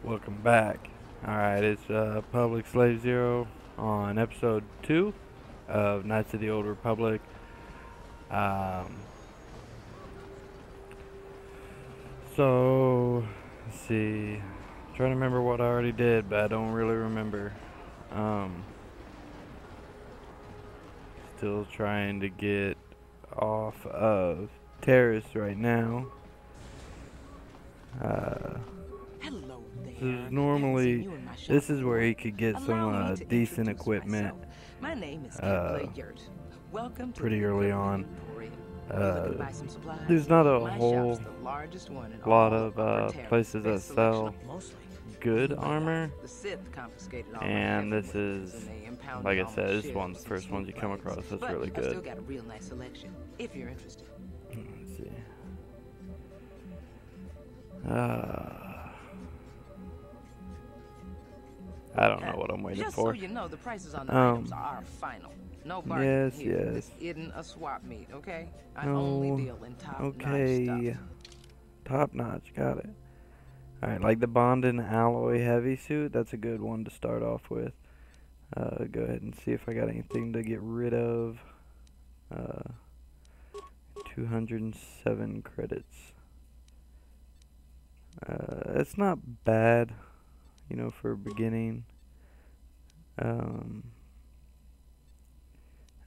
Welcome back. Alright, it's PublicSlaveZero on episode 2 of Knights of the Old Republic. So, let's see. I'm trying to remember what I already did, but I don't really remember. Still trying to get off of Taris right now. Hello there. This is where he could get some decent equipment. My name is Bowyer. Welcome to pretty early on. supplies? There's not a My whole shop's the largest one in lot all of Upper Taris. places that Best sell selection of good armor, The Sith confiscated all my and heavy this weapons, is, and they impounded like I all my said, this ships one's the and first ones you come smooth across. planes. That's But really I still good. got a real nice selection, if you're interested. Let's see. I don't know what I'm waiting Just for. so you know, the prices on the items are final. No bargaining Yes, here. yes. This isn't a swap meet, okay? I No. only deal in top-notch Okay. stuff. Top notch, got it. Alright, like the Bondin alloy heavy suit, that's a good one to start off with. Go ahead and see if I got anything to get rid of. 207 credits. It's not bad, you know, for beginning. I'm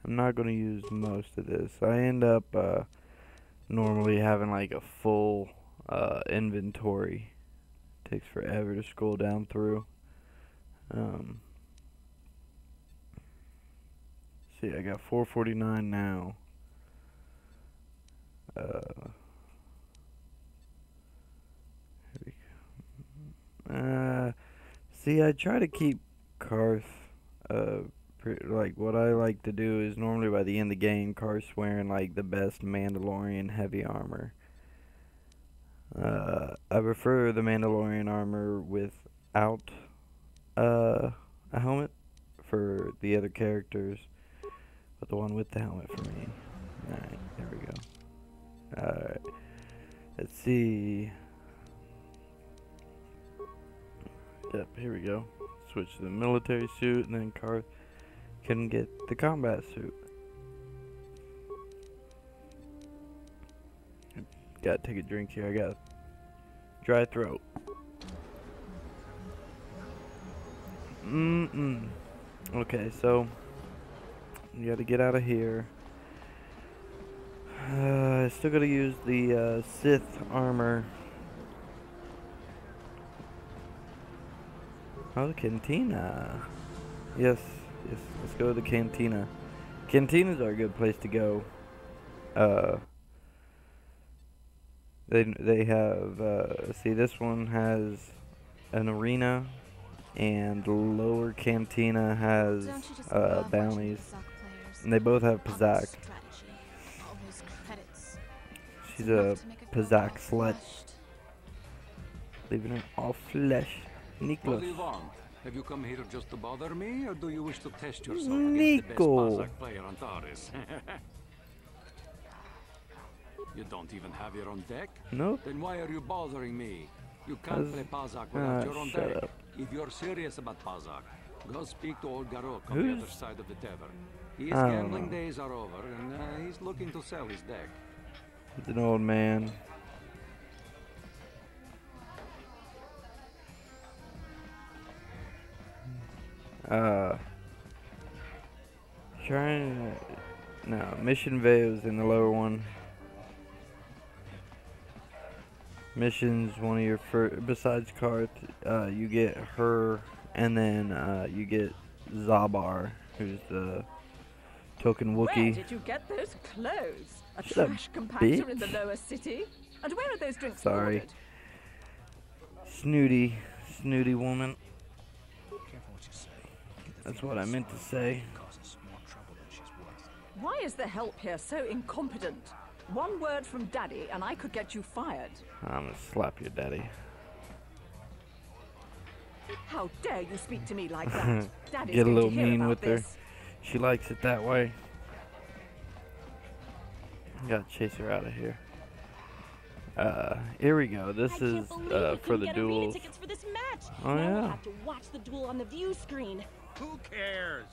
not going to use most of this. I end up normally having like a full inventory. Takes forever to scroll down through. See, I got 449 now. See, I try to keep Karth, like, what I like to do is normally by the end of the game, Karth's wearing, like, the best Mandalorian heavy armor. I prefer the Mandalorian armor without, a helmet for the other characters, but the one with the helmet for me. Alright, there we go. Alright, let's see. Yep, here we go. Switch to the military suit, and then Karth can get the combat suit. Gotta take a drink here. I got a dry throat. Okay, so you gotta get out of here. I still gotta use the Sith armor. Oh, the cantina. Yes, let's go to the cantina. Cantinas are a good place to go. They have, see, this one has an arena, and the lower cantina has bounties, and they both have Pazak. She's a Pazak slut, leaving her all flesh. Nicholas. What do you want? Have you come here just to bother me, or do you wish to test yourself Nico. against the best Pazak player on Taris? You don't even have your own deck? Nope. Then why are you bothering me? You can't play Pazak without your own shut deck. up. If you're serious about Pazak, go speak to old Garok on Who's- the other side of the tavern. His I don't gambling know. days are over, and he's looking to sell his deck. He's an old man. No, Mission Veil's in the lower one. Mission's one of your first, besides Karth, you get her, and then you get Zabar, who's the token Where Wookiee. did you get those clothes? A Shut up, trash compactor bitch. in the lower city? And where are those drinks Sorry. ordered? Snooty woman. That's what I meant to say. Why is the help here so incompetent? One word from Daddy and I could get you fired. I'm gonna slap your daddy. How dare you speak to me like that? Daddy's Get a going little to hear mean about with her. this. She likes it that way. Gotta chase her out of here. Here we go. This is for the duels. Tickets for this match. Oh, now we'll yeah. have to watch the duel on the view screen. Who cares?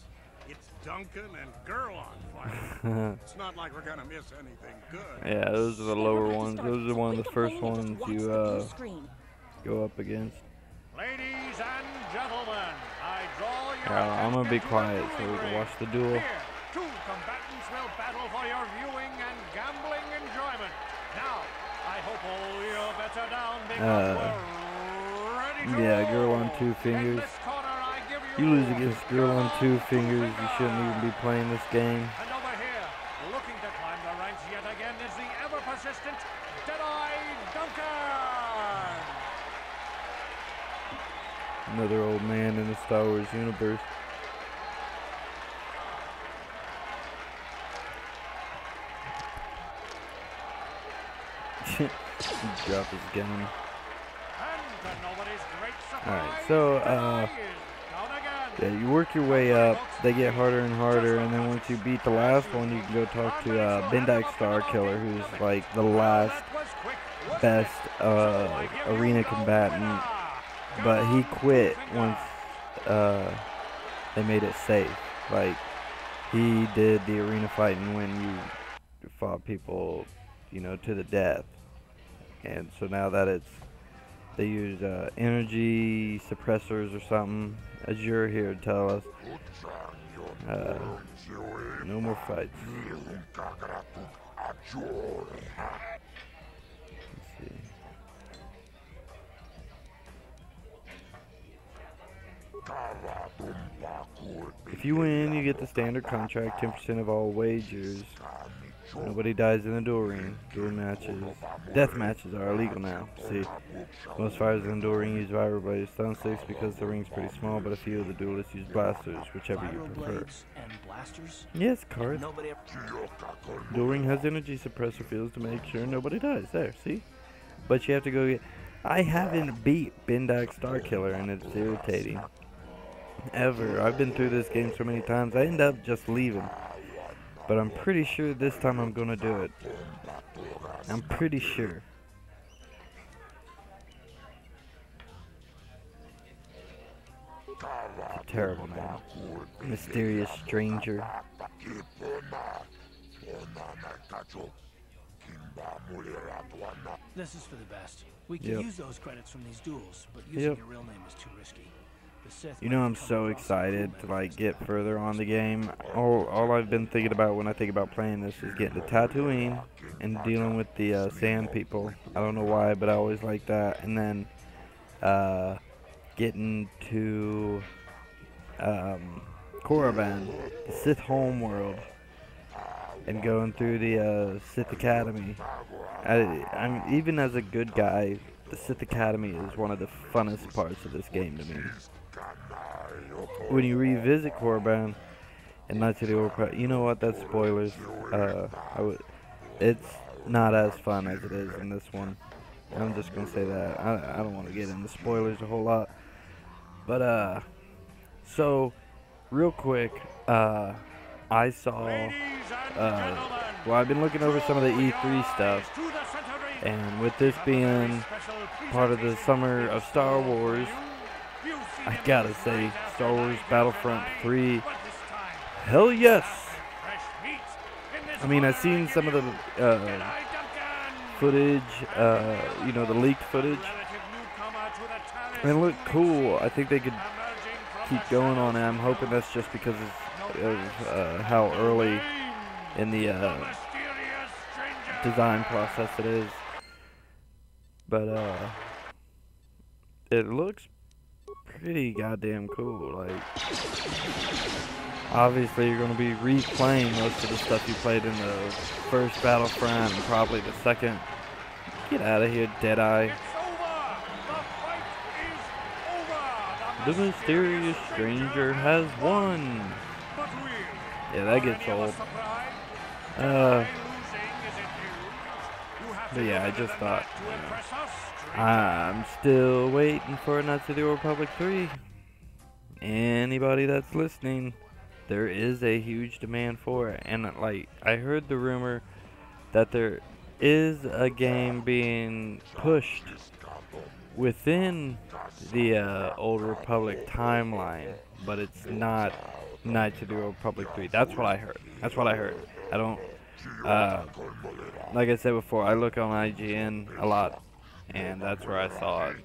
It's Duncan and Girl on fire. It's not like we're gonna miss anything good. Yeah, those are the Then lower we'll have to ones. start, Those are so one of quit the first complaining and ones just you watch the view screen. go up against. Ladies and gentlemen, I draw your I'm gonna be attention to quiet the so we dueling can ring. watch the duel. Here, two combatants will battle for your viewing and gambling enjoyment. Now, I hope all your bets are down because we're ready to Yeah, girl roll. on 2 In fingers. this corner, I give You lose against girl on 2 Jerald fingers, you shouldn't even be playing this game. And over here, looking to climb the ranks yet again, is the ever-persistent Deadeye Duncan! Another old man in the Star Wars universe. He dropped his gun. And to nobody's great surprise, Alright, so, Deadeye is down again. yeah, you work your way up, they get harder and harder, and then once you beat the last one, you can go talk to Bendak Star Killer, who's like the last That was quick, wasn't best it? So I give you arena the combatant, winner. but he Jerald quit Bowyer. once they made it safe. Like, he did the arena fighting when you fought people, you know, to the death. And so now that they use energy suppressors or something, as you're here to tell us, no more fights. Let's see. If you win, you get the standard contract, 10% of all wagers. Nobody dies in the duel ring. Duel matches. Death matches are illegal now. See, most fighters in the duel ring use vibroblades, stun sticks because the ring's pretty small, but a few of the duelists use blasters, whichever you prefer. And blasters? Yes, Card. Nobody ever... Duel ring has energy suppressor fields to make sure nobody dies. There, see? But you have to go get... I haven't beat Bendak Star Killer, and it's irritating. Ever. I've been through this game so many times, I end up just leaving. But I'm pretty sure this time I'm gonna do it. I'm pretty sure. It's a terrible name. Mysterious stranger. This is for the best. We can Yep. use those credits from these duels, but using Yep. your real name is too risky. The Sith You know, might I'm come so across excited as to cool like methods. get further on the game. All I've been thinking about when I think about playing this is getting to Tatooine and dealing with the sand people. I don't know why, but I always like that. And then getting to Korriban, the Sith homeworld, and going through the Sith Academy. I'm even as a good guy, the Sith Academy is one of the funnest parts of this game to me. When you revisit Korriban and Knights of the Old Republic, you know what? That's spoilers. It's not as fun as it is in this one. I'm just gonna say that. I don't want to get into spoilers a whole lot, but so real quick, I saw. Well, I've been looking over some of the E3 stuff, and with this being part of the summer of Star Wars, I gotta say, Star Wars Battlefront 3, hell yes! I mean, I've seen some of the footage, you know, the leaked footage, and it looked cool. I think they could keep going on it. I'm hoping that's just because of how early in the design process it is. But it looks pretty goddamn cool. Like, obviously you're gonna be replaying most of the stuff you played in the first Battlefront and probably the second. Get out of here, Deadeye. The mysterious stranger has won. Yeah, that gets old. But yeah, I just thought, I'm still waiting for Knights of the Old Republic 3. Anybody that's listening, there is a huge demand for it. And like, I heard the rumor that there is a game being pushed within the Old Republic timeline, but it's not Knights of the Old Republic 3. That's what I heard. That's what I heard. I don't, like I said before, I look on IGN a lot, and that's where I saw it.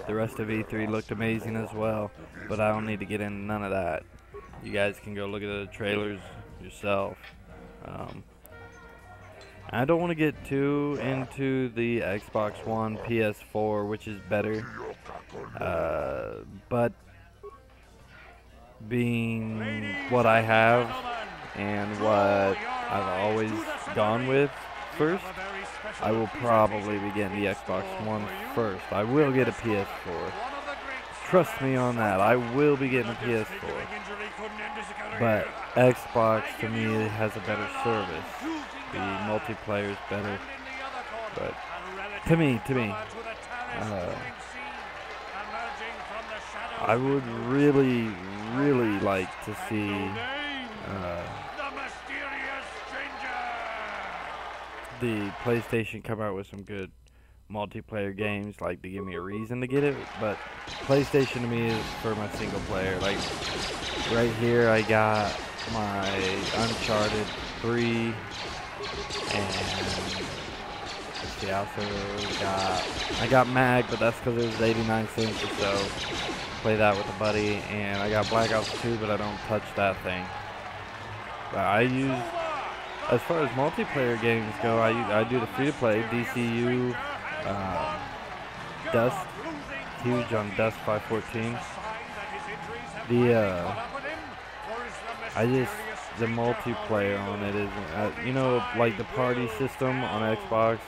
The rest of E3 looked amazing as well, but I don't need to get into none of that. You guys can go look at the trailers yourself. I don't want to get too into the Xbox One, PS4, which is better, but being what I have and what I've always gone with first, I will probably be getting the Xbox One first. I will get a PS4. Trust me on that. I will be getting a PS4. But Xbox, to me, has a better service. The multiplayer is better. But to me, I would really, really like to see the PlayStation come out with some good multiplayer games, like to give me a reason to get it. But PlayStation to me is for my single player. Like right here, I got my Uncharted 3, and let's see, I got Mag, but that's because it was 89 cents or so. Play that with a buddy, and I got Black Ops 2, but I don't touch that thing. But I use, as far as multiplayer games go, I do the free-to-play, DCU, Dust, huge on Dust 514. The multiplayer on it isn't, you know, like the party system on Xbox,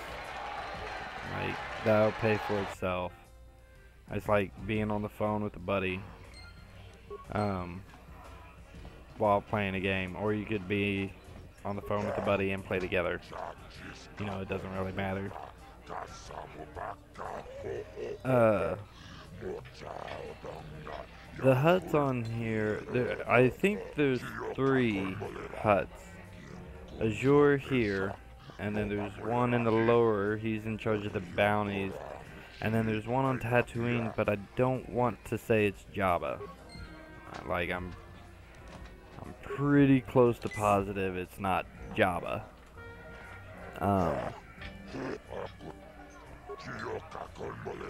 like, that'll pay for itself. It's like being on the phone with a buddy, while playing a game, or you could be on the phone with a buddy and play together. You know, it doesn't really matter. The huts on here, I think there's 3 huts. Azure here, and then there's one in the lower, he's in charge of the bounties. And then there's one on Tatooine, but I don't want to say it's Jabba. Like, I'm pretty close to positive it's not Jabba.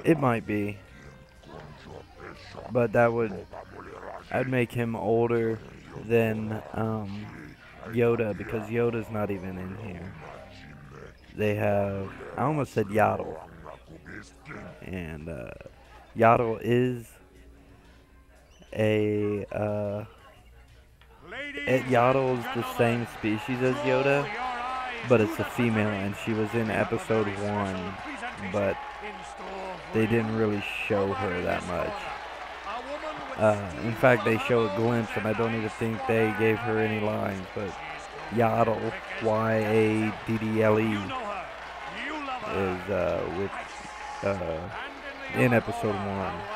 It might be, but I'd make him older than Yoda, because Yoda's not even in here. They have, I almost said Yaddle, and Yaddle is Yaddle is the same species as Yoda, but it's a female, and she was in episode 1, but they didn't really show her that much. In fact, they show a glimpse, and I don't even think they gave her any lines, but Yaddle, Y-A-D-D-L-E, is in episode 1,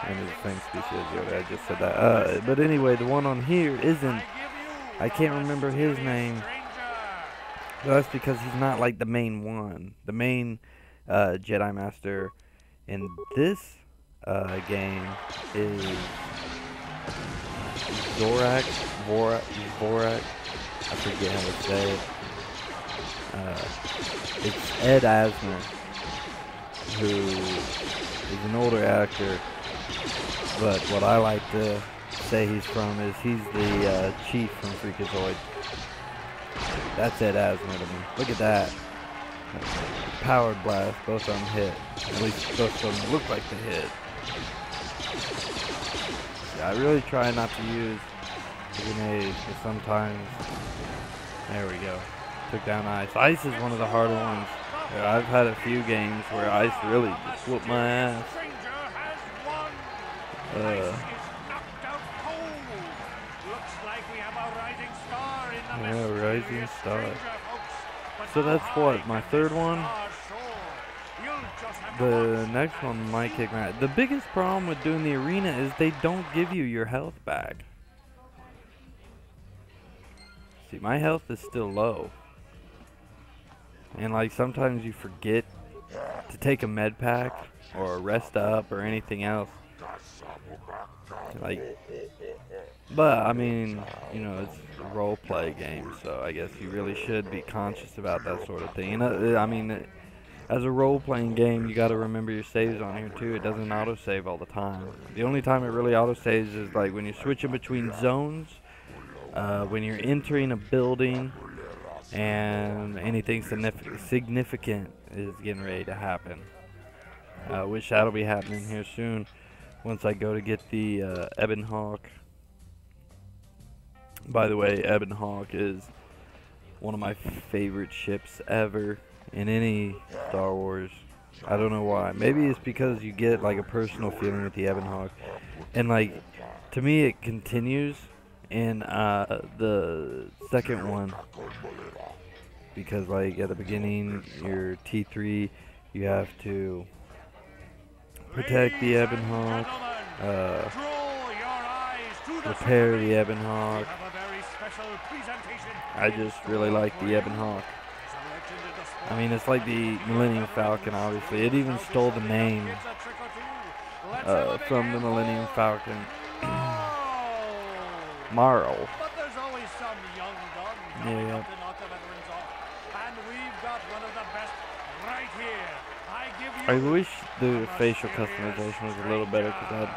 and is the same species as Yoda. I just said that. But anyway, the one on here isn't, I can't remember his name. But that's because he's not like the main one. The main Jedi Master in this game is Vorak. I forget how to say it. It's Ed Asner, who is an older actor, but what I like to say he's from is he's the chief from Freakazoid. That's Ed Asner to me. Look at that. Powered blast, both of them hit. At least both of them look like they hit. Yeah, I really try not to use grenades, but sometimes, there we go. Took down Ice. Ice is one of the harder ones. Yeah, I've had a few games where Ice really just whooped my ass. Yeah, Rising Star. So that's what, my third one? The next one might kick my ass. The biggest problem with doing the arena is they don't give you your health back. See, my health is still low. And like sometimes you forget to take a med pack or rest up or anything else. Like, but I mean, you know, it's a role play game, so I guess you really should be conscious about that sort of thing. And I mean, as a role playing game, you got to remember your saves on here too. It doesn't auto save all the time. The only time it really auto saves is like when you're switching between zones, when you're entering a building, and anything significant is getting ready to happen. Which that'll be happening here soon once I go to get the Ebon Hawk. By the way, Ebon Hawk is one of my favorite ships ever in any Star Wars. I don't know why. Maybe it's because you get like a personal feeling with the Ebon Hawk. And like, to me it continues in the second one. Because like at the beginning, your T3, you have to protect the Ebon Hawk, repair the Ebon Hawk. I just really like the Ebon Hawk. I mean, it's like the Millennium Falcon, obviously. It even stole the name from the Millennium Falcon. Marl. But there's always some young guns coming up to knock the veterans off. And we've got one of the best right here. I wish the facial customization was a little better, because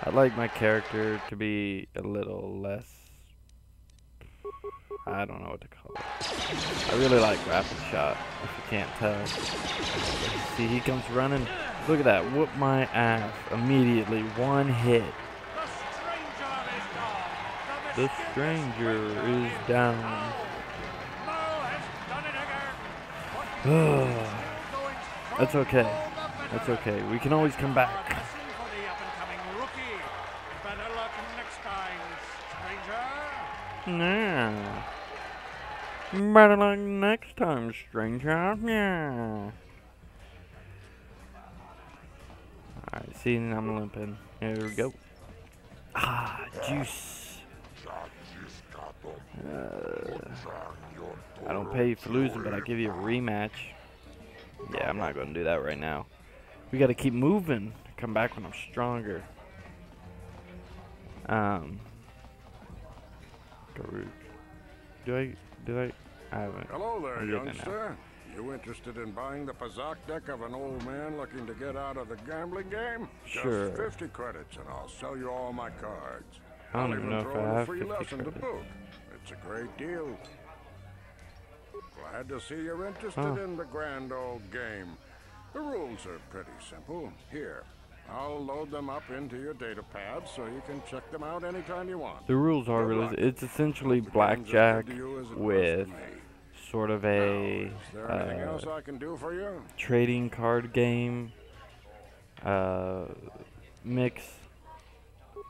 I'd like my character to be a little less, I don't know what to call it. I really like Rapid Shot, if you can't tell. See, he comes running. Look at that, whoop my ass immediately, one hit. The stranger is down. That's okay. That's okay. We can always come back. Yeah. Better luck next time, stranger. Yeah. Alright, see, I'm limping. Here we go. Ah, juice. I don't pay you for losing, but I give you a rematch. Yeah, I'm not going to do that right now. We got to keep moving. Come back when I'm stronger. Do I haven't. Hello there, youngster. You interested in buying the Pazak deck of an old man looking to get out of the gambling game? Sure. Just 50 credits and I'll sell you all my cards. I don't even know if I have 50 50 lesson to credits. boot. It's a great deal. Glad to see you're interested in the grand old game. The rules are pretty simple. Here, I'll load them up into your data pad so you can check them out anytime you want. The rules are really, it's essentially blackjack with sort of a Is there anything else I can do for you? trading card game mix.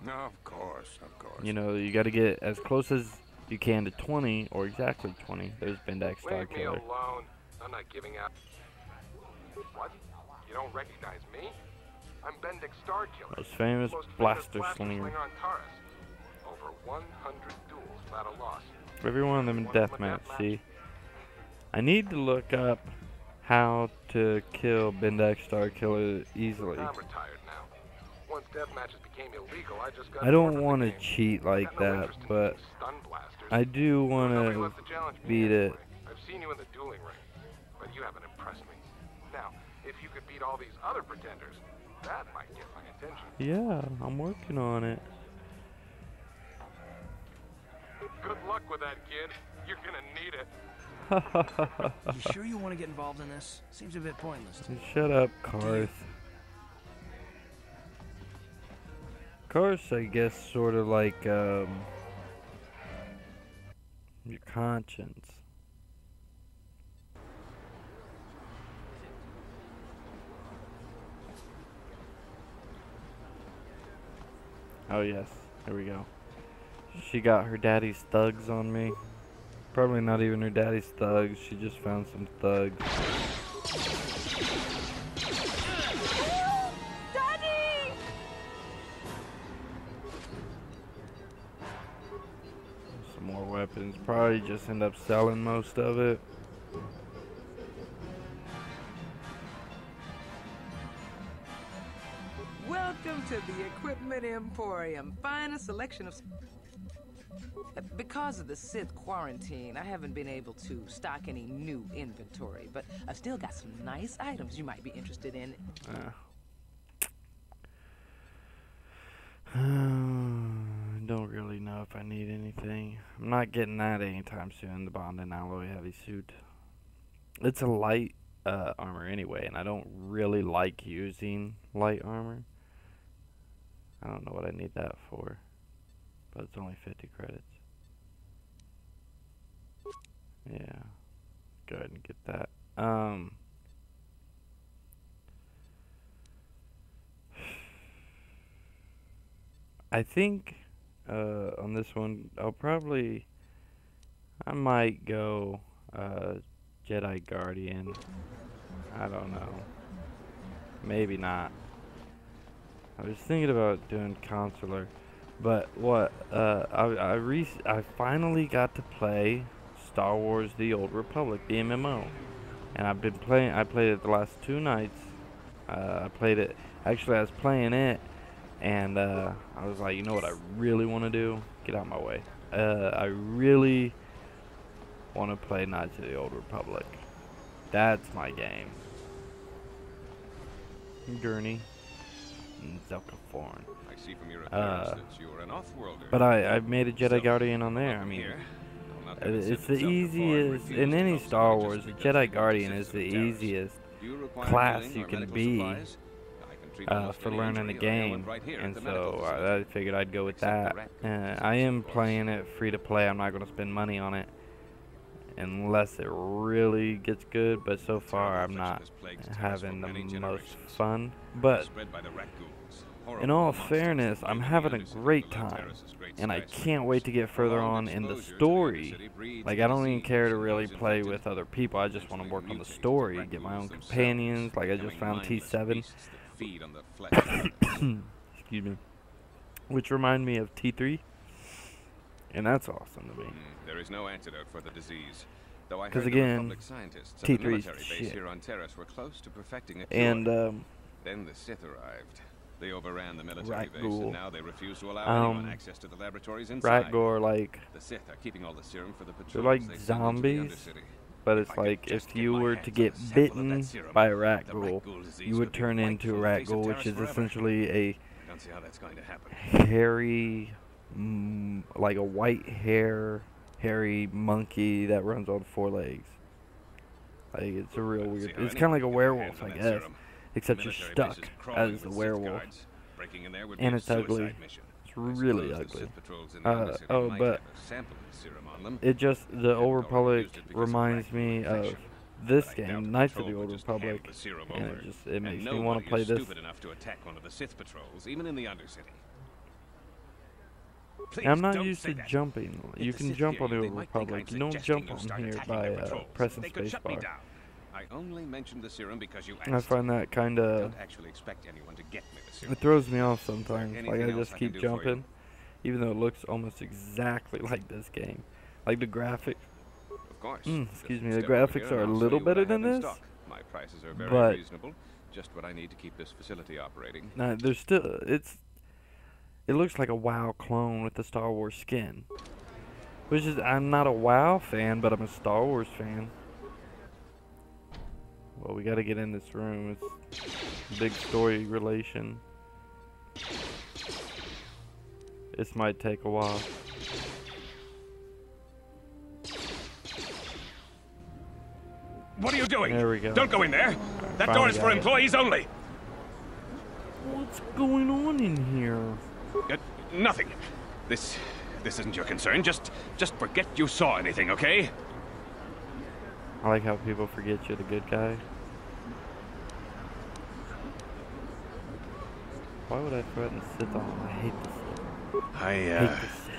No, of course. You know, you got to get as close as you can to 20 or exactly 20. There's Bendak Star Leave me Killer. alone. I'm not giving up. What? You don't recognize me? I'm Bendak Star Killer. Most famous blaster slinger. on Taris. Over 100 duels without a loss. Every one of them in deathmatch, see? I need to look up how to kill Bendak Star Killer easily. I'm retired now. Once deathmatches became illegal, I just got I don't want to cheat like no that, interest in but these stun blasters. I do want Nobody to wants to challenge me beat anyway. it. I've seen you in the dueling ring, but you haven't impressed me. Now, if you could beat all these other pretenders, that might get my attention. Yeah, I'm working on it. Good luck with that, kid. You're gonna need it. You sure you want to get involved in this? Seems a bit pointless. Shut up, Karth. Karth, I guess, sort of like your conscience. Oh yes, here we go. She got her daddy's thugs on me. Probably not even her daddy's thugs, she just found some thugs. Daddy! Some more weapons. Probably just end up selling most of it. Welcome to the Equipment Emporium. Finest selection of... Because of the Sith quarantine, I haven't been able to stock any new inventory, but I've still got some nice items you might be interested in. Don't really know if I need anything. I'm not getting that anytime soon, the Bonding Alloy Heavy Suit. It's a light armor anyway, and I don't really like using light armor. I don't know what I need that for, but it's only 50 credits. Yeah, go ahead and get that. I think on this one, I might go Jedi Guardian. I don't know. Maybe not. I was thinking about doing Consular, but what? I finally got to play Star Wars: The Old Republic, the MMO, and I've been playing. I played it the last 2 nights. I played it. Actually, I was playing it, and I was like, you know what I really want to do? Get out of my way. I really want to play Knights of the Old Republic. That's my game. Gurney. Zelkaforn. I see from your appearance that you are an off-worlder. But I've made a Jedi Guardian on there. I mean, it's the easiest in any Star Wars. A Jedi Guardian is the easiest class you can be for learning the game, and so I figured I'd go with that. I am playing it free to play. I'm not going to spend money on it unless it really gets good, but so far I'm not having the most fun. But in all fairness, I'm having a great time, and I can't wait to get further on in the story. Like, I don't even care to really play with other people. I just want to work on the story, get my own companions. Like, I just found T7 excuse me, which remind me of T3, and that's awesome to me. There is no antidote for the disease. Though I heard Because the again, Republic scientists at the T3's military base shit. here on Taris were close to perfecting a cure. And then the Sith arrived. They overran the military Rat base, Ghoul. and now they refuse to allow anyone access to the laboratories inside. Ratgor, like, The Sith are keeping all the serum for the they're patrols like they send into the zombies, Undercity. but it's If I could like just if get you my were hands to on get a sample of bitten that serum, by a the rat rat ghoul, ghoul disease you would would be turn wiped into a from the rat face of ghoul, Taris which is forever. essentially a I don't see how that's going to happen. hairy, like a white hairy monkey that runs on 4 legs. Like, it's a real weird. It's kind of like a werewolf, I guess, except you're stuck as a werewolf, and it's ugly. It's really ugly. But it just, the Old Republic reminds me of this game, Knights of the Old Republic, and it makes me want to play this. I'm not used to jumping. You can jump on the Old Republic. You don't jump on here by pressing spacebar. I only mentioned the serum because you I find that kind of, it throws me off sometimes. Like, I just keep jumping, even though it looks almost exactly like this game. Like, the graphics, excuse me, the graphics are a little better than this, My prices are very but reasonable. Just what I need to keep this facility operating. there's still, it looks like a WoW clone with the Star Wars skin. Which is, I'm not a WoW fan, but I'm a Star Wars fan. Well, we gotta get in this room. It's a big story relation. This might take a while. What are you doing? There we go. Don't go in there. That door is for employees only. What's going on in here? Nothing. This isn't your concern. Just forget you saw anything, okay? I like how people forget you're the good guy. Why would I threaten Sith on? I hate this.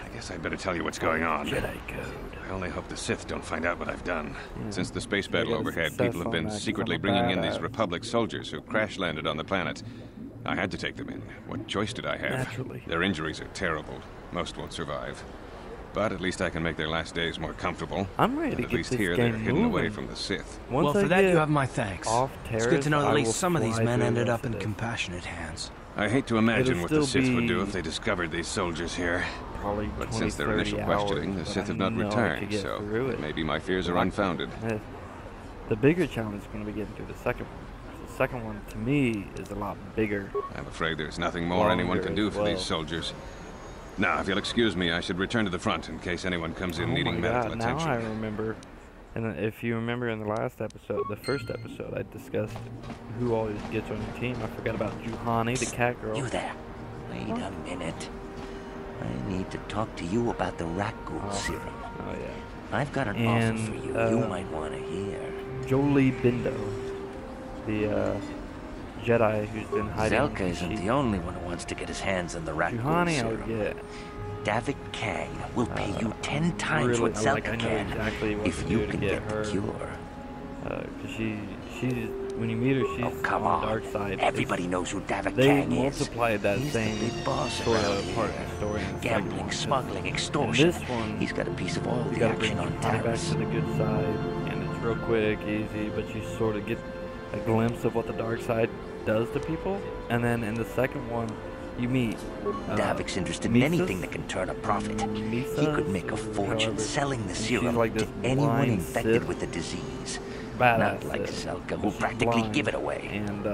I guess I'd better tell you what's going on. Jedi code. I only hope the Sith don't find out what I've done. Yeah. Since the space battle overhead, people have been secretly bringing in these Republic soldiers who crash-landed on the planet. I had to take them in. What choice did I have? Naturally. Their injuries are terrible. Most won't survive. But at least I can make their last days more comfortable. I'm ready to At get least this here game they're hidden away moving. from the Sith. Well, for that you have my thanks. Off It's good to know that Taris, at I least will some of these fly men through ended the up in rest of this. compassionate hands. I hate to imagine It'll what the still Sith would do be if they discovered these soldiers here. probably But 20, since their 30 initial hours, questioning, the but Sith I have not know I could returned, get so through it. maybe my fears are Like, unfounded. The bigger challenge is going to be getting through the second one. The second one, to me, is a lot bigger. I'm afraid there's nothing more anyone can do for these soldiers. Now, if you'll excuse me, I should return to the front in case anyone comes in needing medical now attention. I remember. And if you remember in the last episode, the first episode, I discussed who always gets on your team. I forgot about Juhani, the cat girl. You there. Wait a minute. I need to talk to you about the Rakghoul serum. Oh, yeah. I've got an offer for you you might want to hear. Jolie Bindo, the Jedi who's been hiding. Zelka isn't the only one who wants to get his hands on the Rakghoul Juhani, I serum. would get. Davik Kang will pay you 10 times really, what Zelka I know can exactly what if to you do to can get the her. cure. Because she's when you meet her, she's Come on the on. dark side. Everybody knows who Davik They Kang is. multiplied that He's same the big boss sort around of part of the story. In the second Gambling, one. smuggling, In extortion. this one, He's got a piece of all you the gotta bring action on Juhani back Taris. to the good side, and it's real quick, easy, but you sort of get a glimpse of what the dark side does to people. And then in the second one, you meet Davik's interested in anything that can turn a profit. He could make a fortune selling the serum like to this anyone blind infected Sith. with the disease. Badass Not like Sith, Zelka, but who she's practically blind, give it away. And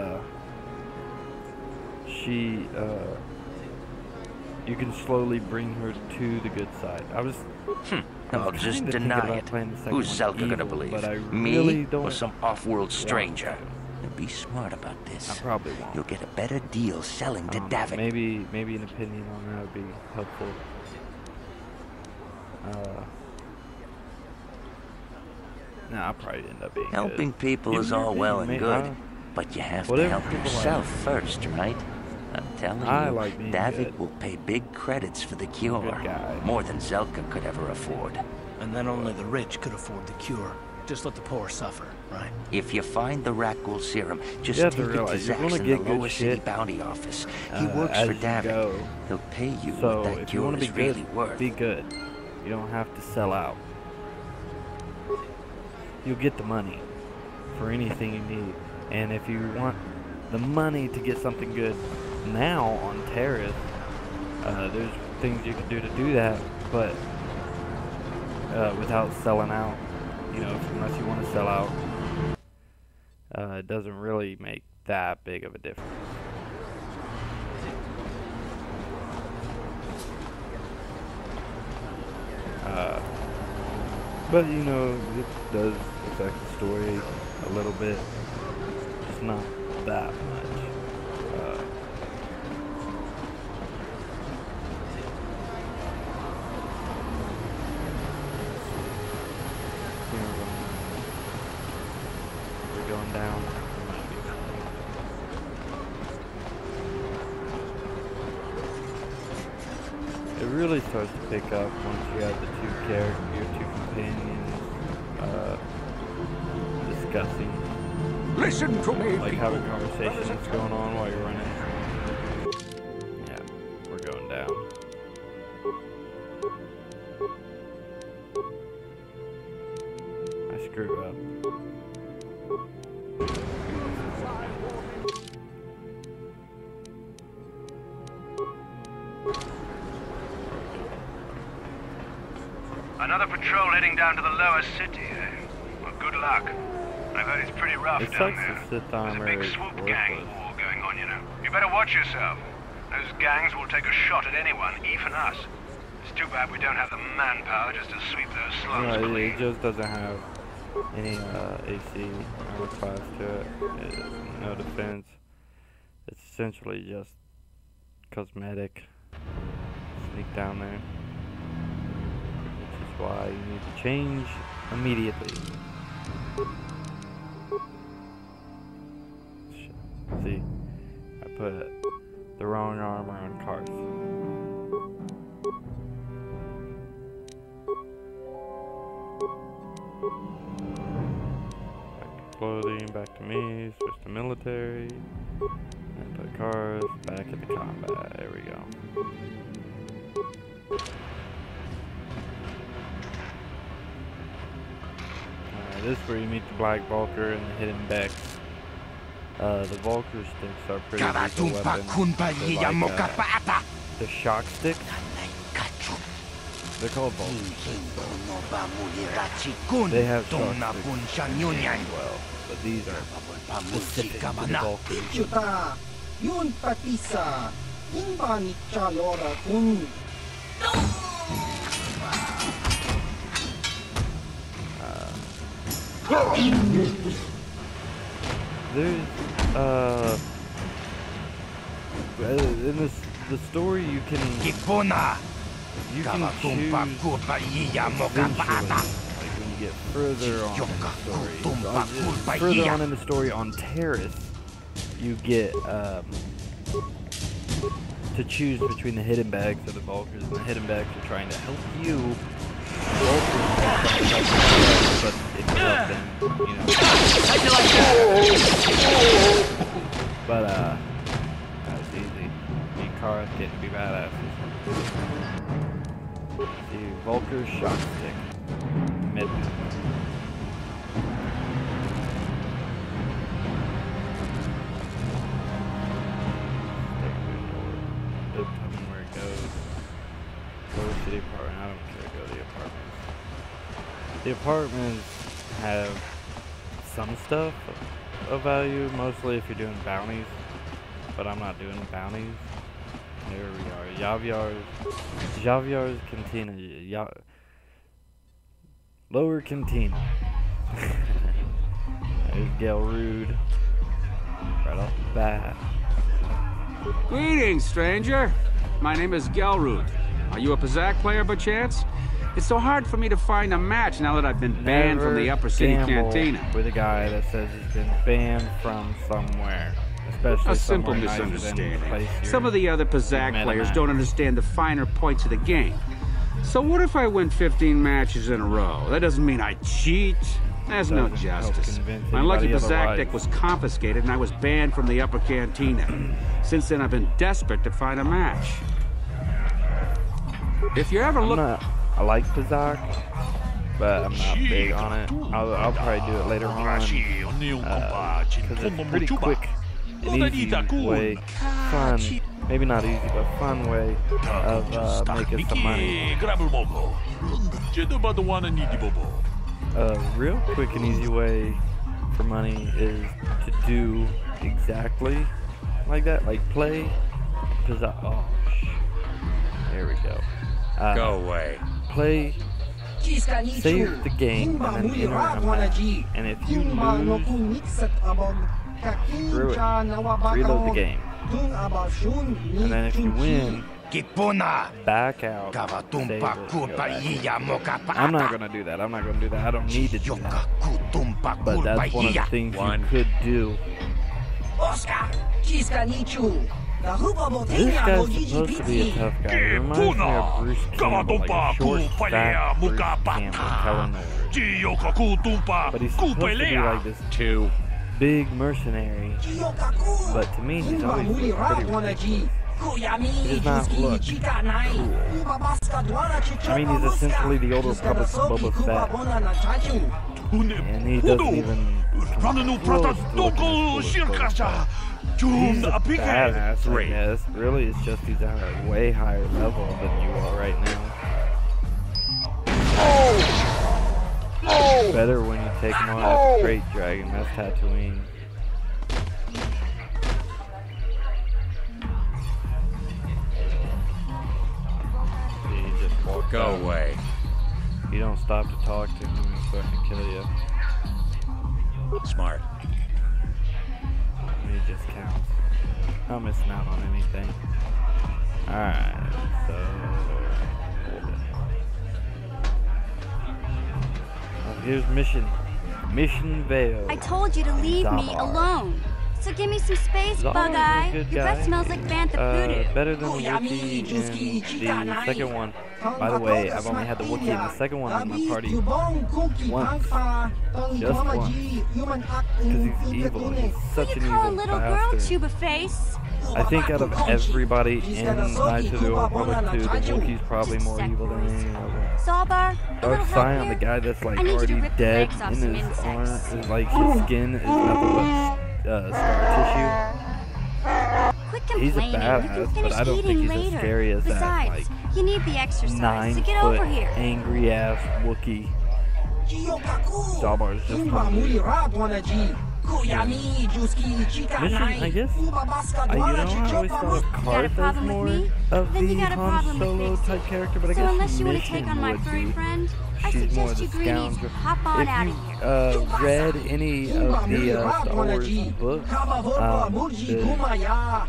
you can slowly bring her to the good side. I'll just kinda deny thinking it. about playing the second Who's one Zelka gonna evil, believe? but I Me really or don't some off-world want stranger? to. And be smart about this. I probably won't. You'll get a better deal selling to Davik. Maybe an opinion on that would be helpful. I'll probably end up being Helping good. people Give is me your all well opinion, and mate. good, but you have to Whatever help people yourself like. first, right? I'm telling I you, like being Davik good. will pay big credits for the cure. Good guy. More than Zelka could ever afford. And then only the rich could afford the cure. Just let the poor suffer, right? If you find the Rakghoul serum, just You have take to it to realize, you're Zax gonna in the get good lower city shit, bounty office. He works as for you Davik. go. He'll pay you So what that if you cure want to is be really good, worth. be good. You don't have to sell out. You'll get the money for anything you need. And if you want the money to get something good now on Taris, there's things you can do that, but without selling out. You know, unless you want to sell out, it doesn't really make that big of a difference. But you know, it does affect the story a little bit. It's not that much. We're going down. It really starts to pick up once you have your two companions discussing. Listen to me, like having conversations going on while you're running. Yeah, we're going down. I screwed up. Another patrol heading down to the lower city, eh? Well, good luck. I've heard it's pretty rough It down sucks there. to sit There's a big swoop gang war going on, you know. You better watch yourself. Those gangs will take a shot at anyone, even us. It's too bad we don't have the manpower just to sweep those slums No, clean. it just doesn't have any AC armor class to it. No defense. It's essentially just cosmetic. Sneak down there. Which is why you need to change immediately. Shit. See, I put the wrong armor on Karth. Back to clothing, back to me, switch to military, and put cars back at the combat. There we go. This is where you meet the Black Vulture and the Hidden Becks. The Vulture sticks are pretty lethal weapons. They're like, the shock sticks. They're called Vulture sticks. They have shock sticks as well, but these are specific to the Vultures. There's in the story you can choose eventually, like when you get further on in the story on Taris, you get to choose between the hidden bags of the Vultures, and the hidden bags are trying to help you. But if you help them, you know. But that's easy. Me and Kara getting to be badasses. See, Vulture shock stick. Mid. Don't tell me where it goes. Go to the apartment. I don't care. Go to the apartments. The apartments have some stuff of value, mostly if you're doing bounties, but I'm not doing bounties. Here we are, Javier's Cantina, Lower Cantina. There's Jerald, right off the bat. Greetings, stranger. My name is Jerald. Are you a Pazak player by chance? It's so hard for me to find a match now that I've been banned from the Upper City Cantina. With a guy that says he's been banned from somewhere. Especially a simple misunderstanding. Some of the other Pazak players don't understand the finer points of the game. So what if I win 15 matches in a row? That doesn't mean I cheat. There's no justice. My lucky Pazak deck was confiscated and I was banned from the Upper Cantina. Since then I've been desperate to find a match. If you ever look... I like Pazak, but I'm not big on it. I'll probably do it later on, because it's a pretty quick and easy way, fun, maybe not easy, but fun way of making some money. Real quick and easy way for money is to do exactly like that, like play Pazak. Oh, there we go. Go away. Play, save the game, and then enter a match. And if you lose, screw it. Reload the game. And then if you win, back out. Save it, I'm not gonna do that. I don't need to do that. But that's one of the things you could do. This guy's supposed to be a tough guy. He reminds me of Bruce Campbell, like a short, fat Bruce Campbell telling orders. But he's supposed to be like this big mercenary. But to me, he's always looked pretty ridiculous. He does not look cool. I mean, he's essentially the older public Boba Fett. And he doesn't even come close to looking as cool as Boba Fett. He's a badass, I guess. Really, it's just he's at a way higher level than you are right now. It's better when you take him on as a Great Dragon. That's Tatooine. He just walked Go out. away. You don't stop to talk to him, he's going to kill you. Smart. He just counts. Not missing out on anything. Alright, so... here's mission. Mission Veil. I told you to leave me alone. So give me some space, Bug-Eye. Your breath smells like Bantha Voodoo. Better than the Wookiee in the second one. By the way, I've only had the Wookiee in the second one in my party once. Just once. Because he's evil. He's such an evil bastard. I think out of everybody in Knights of the Old Republic 2, the Wookiee's probably more evil than any of them. Dark Scion, the guy that's like already dead in his armor, like his skin is nothing but scar Quit tissue. He's a complaining. You badass, can but finish I don't think eating he's later. as scary as Besides, that, like, you need the exercise, 9 so get foot over here. angry ass Wookiee. Zaalbar's just hungry. Mission, I guess. You know, I always thought of Karth as more of the Han Solo type character, but I guess unless you want to Mission take on my would furry be. friend, I She's more suggest the you greenies scoundrel. hop on out of here. Read any of the Star Wars books, the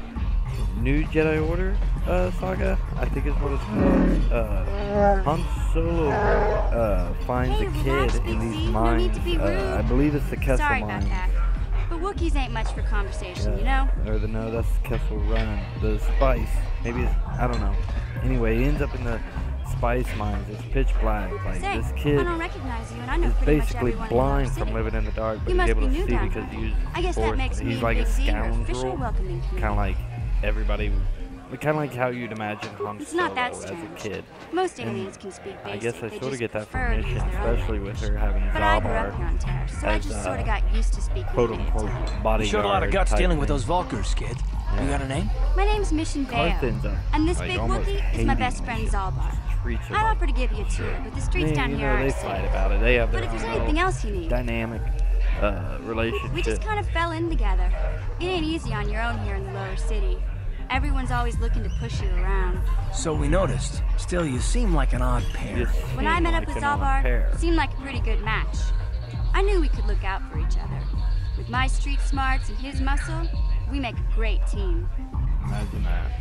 New Jedi Order saga, I think is what it's called. Han Solo finds a kid in these mines. I believe it's the Kessel Sorry mine. about that. But Wookiees ain't much for conversation, you know? Or no, that's Kessel Run. The spice. Maybe it's, I don't know. Anyway, he ends up in the spice mines. It's pitch black. Like, Say, this kid I don't recognize you, and I know is pretty much basically everyone blind in New York from City. living in the dark, but You he's must able be to new see down because here. he uses I guess that force. makes me He's like a Big Z, your official scoundrel. welcoming committee. Kind of like everybody. Kind of like how you'd imagine Han It's Solo not that as a strange. kid. Most And aliens can speak basic. I guess I they sort of just get that prefer from to use Mission, their own especially with her having But I grew up here on Zaalbar Taris, so I as just sort of got used to speaking quote unquote bodyguard. You showed a lot of guts type dealing with thing. those Vulkars, kid. You got a name? My name's Mission Karth ends Vale, up, and this like, big almost Wookiee is my hating best friend Mission. Zaalbar. Treats her I'd like offer to give you a tour, but the streets down you here know, aren't they safe. fight about it. They have their But if there's own anything little else you need, dynamic relationship. we just kind of fell in together. It ain't easy on your own here in the lower city. Everyone's always looking to push you around. So we noticed. Still, you seem like an odd pair. When I met up with Zaalbar, it seemed like a pretty good match. I knew we could look out for each other. With my street smarts and his muscle, we make a great team. Imagine that.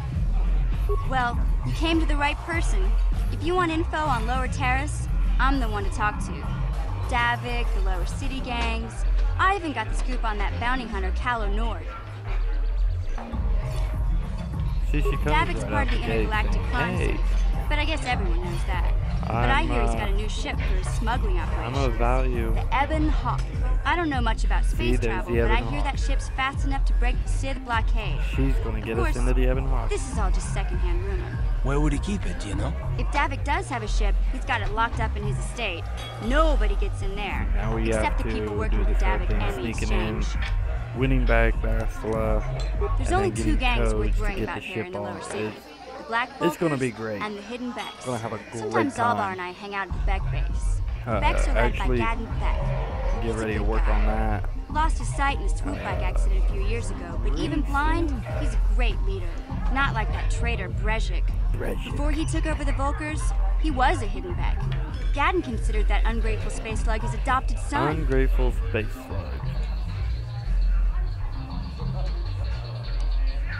Well, you came to the right person. If you want info on Lower Terrace, I'm the one to talk to. Davik, the Lower City gangs. I even got the scoop on that bounty hunter, Calo Nord. See, she comes Davik's right part of out the gate intergalactic saying, crime hey, syndicate, but I guess everyone knows that. But I hear he's got a new ship for his smuggling operation. I'm of value. The Ebon Hawk. I don't know much about space there's travel, the but I Ebon hear Hawk. that ship's fast enough to break the Sith blockade. She's gonna get Of course, us into the Ebon Hawk. This is all just secondhand rumor. Where would he keep it, do you know? If Davik does have a ship, he's got it locked up in his estate. Nobody gets in there. Now we except have the to people do working this for whole Davik thing, and the sneaking in, exchange. winning back Bastila, There's and only then two getting gangs codes worth to worrying get about the here ship in the lower off. city. The Black It's gonna Vulkars be great. and the Hidden Becks. Gonna have a great Sometimes time. Zaalbar and I hang out at the Beck base. The Becks are led by Actually, Gad and Beck. get He's a ready to good work guy. on that. Lost his sight in a swoop bike accident a few years ago, but even blind, he's a great leader. Not like that traitor Brezhik. Before he took over the Vulkars, he was a Hidden Beck. Gadden considered that ungrateful space slug his adopted son. Ungrateful space slug.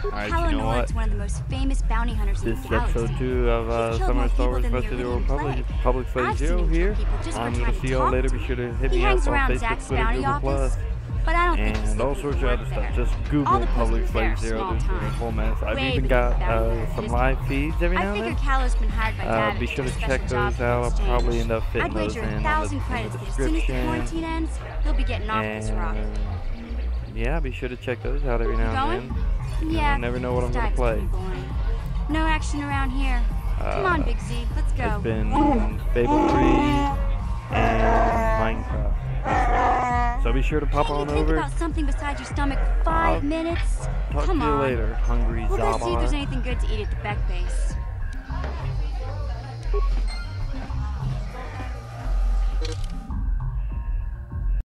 Alright, Calo you know Nord's what? one of the most famous bounty hunters in This the is galaxy. episode 2 of He's killed Summer more Star Wars people than Best of the the Old Republic. I've seen PublicSlaveZero him here. kill people just for I'm trying gonna to see y'all talk later. to Be sure to him. hit He me up hangs on around Facebook, Zack's Twitter, bounty Google+. office, but I don't think the And slick all people sorts of work other there. stuff. Just All Google the prisoners there are PublicSlaveZero. small This is a time. whole mess. I've Way even beneath got the bounty hunters. some live feeds every I now and figure then. Calo's been hired by Davik Be to sure do to a check special job those for out. I'll exchange. probably end up fitting I'd those wager in 1,000 the credits that as soon as the quarantine description. ends, he'll be getting off this rock. Yeah, be sure to check those out every now and then. Yeah. I never know what I'm gonna Dive's play. pretty boring. No action around here. Come on, Big Z, let's go. It's been Fable 3 and Minecraft. So be sure to pop on Think over. about something besides your stomach for 5 minutes. Talk Come to you on. later, hungry We'll go see if there's Zaalbar. anything good to eat at the Beck base.